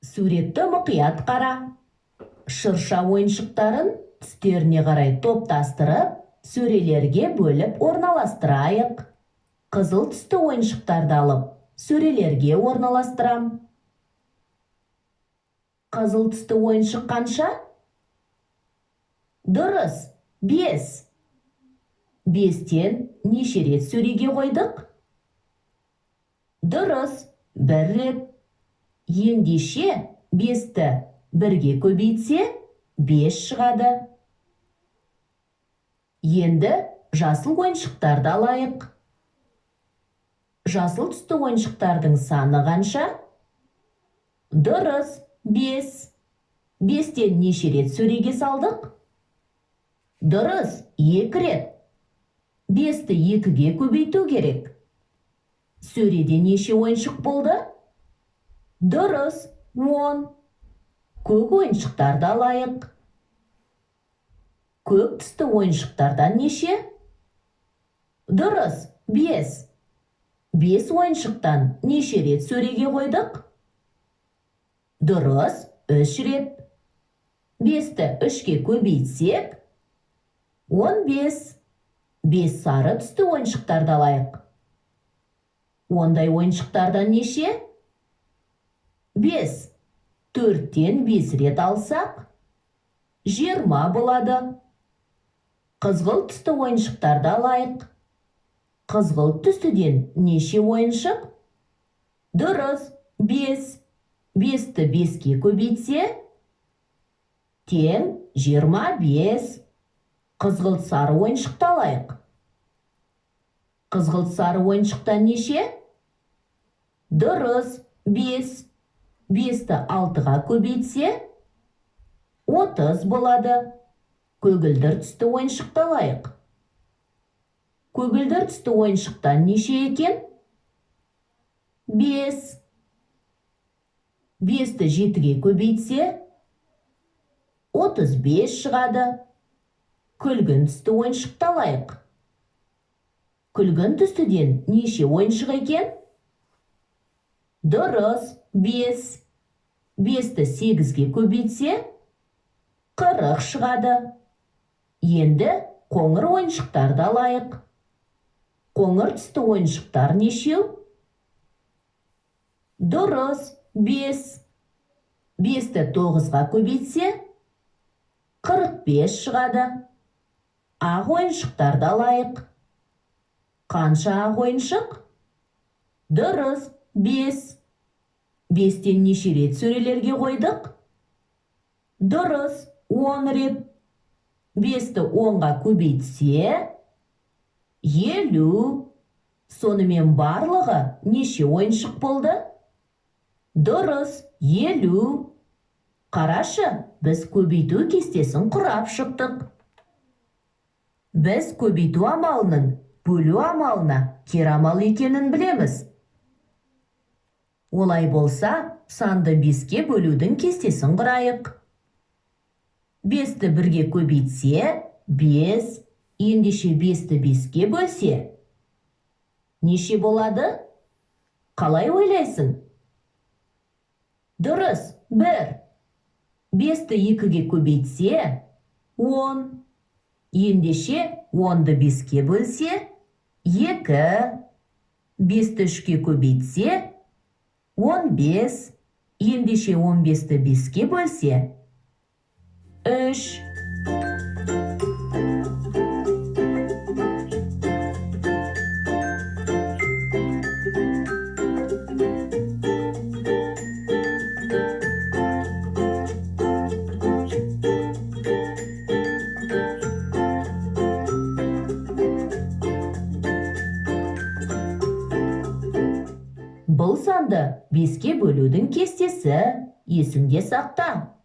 Суретті мұқият қара. Шырша ойыншықтарын түстеріне қарай топтастырып, сөрелерге бөліп орналастырайық. Қызыл түсті ойыншықтарды алып, сөрелерге орналастырам. Қызыл түсті ойыншық қанша? Дұрыс, 5. 5-тен неше рет сөреге қойдық? Дұрыс, 1 рет. Ендеше 5-ті 1-ге көбейтсе, 5 шығады. Енді жасыл ойыншықтарды алайық. Жасыл түсті ойыншықтардың саны қанша? Дұрыс, 5. 5-тен неше рет сөреге салдық? Дұрыс, 2 рет. 5-ті 2-ге көбейту керек. Сөреде неше ойыншық болды? Дұрыс, 10. Көк ойыншықтарды алайық. Көк түсті ойыншықтардан неше? Дұрыс, 5. 5 ойыншықтан неше рет сөреге қойдық? Дұрыс, 3 рет. 5-ті 3-ге көбейтсек, 15. 5 сары түсті ойыншықтарды алайық. Ондай ойыншықтардан неше? 5. 4-тен 5 рет алсақ, 20 болады. Қызғыл түсті ойыншықтарды алайық. Қызғыл түстіден неше ойыншық? Дұрыс, 5. 5-ті 5-ге көбейтсе, тең 25. Қызғылт сары ойыншықты алайық. Қызғылт сары ойыншықтан неше? Дұрыс, 5. 5-ті 6-ға көбейтсе, 30 болады. Көгілдір түсті ойыншықты алайық. Көгілдір түсті ойыншықтан неше екен? 5. 5-ті 7-ге көбейтсе, 35 шығады. Күлгін түсті ойыншықты алайық. Күлгін түстіден неше ойыншық екен? Дұрыс, 5. 5-ті 8-ге көбейтсе, 40 шығады. Енді қоңыр ойыншықтарды алайық. Қоңыр түсті ойыншықтар нешеу? Дұрыс, 5. 5-ті 9-ға көбейтсе, 45 шығады. Ақ ойыншықтарды алайық. Қанша ақ ойыншық? Дұрыс, 5. 5-тен неше рет сөрелерге қойдық? Дұрыс, 10 рет. 5-ті 10-ға көбейтсе, 50. Сонымен барлығы неше ойыншық болды? Дұрыс, 50. Қарашы, біз көбейту кестесін құрап шықтық. Біз көбейту амалының бөлу амалына кері амал екенін білеміз. Олай болса, санды 5-ке бөлудің кестесін құрайық. 5-ті 1-ге көбейтсе, 5. Ендеше 5-ті 5-ке бөлсе, неше болады? Қалай ойлайсың? Дұрыс, 1. 5-ті 2-ге көбейтсе, 10. Ендеше 10-ды 5-ке бөлсе, 2. 5-ті 3-ке көбейтсе, 15. Ендеше 15-ті 5-ке бөлсе, 3. Бұл санды 5-ке бөлудің кестесі, есіңде сақта.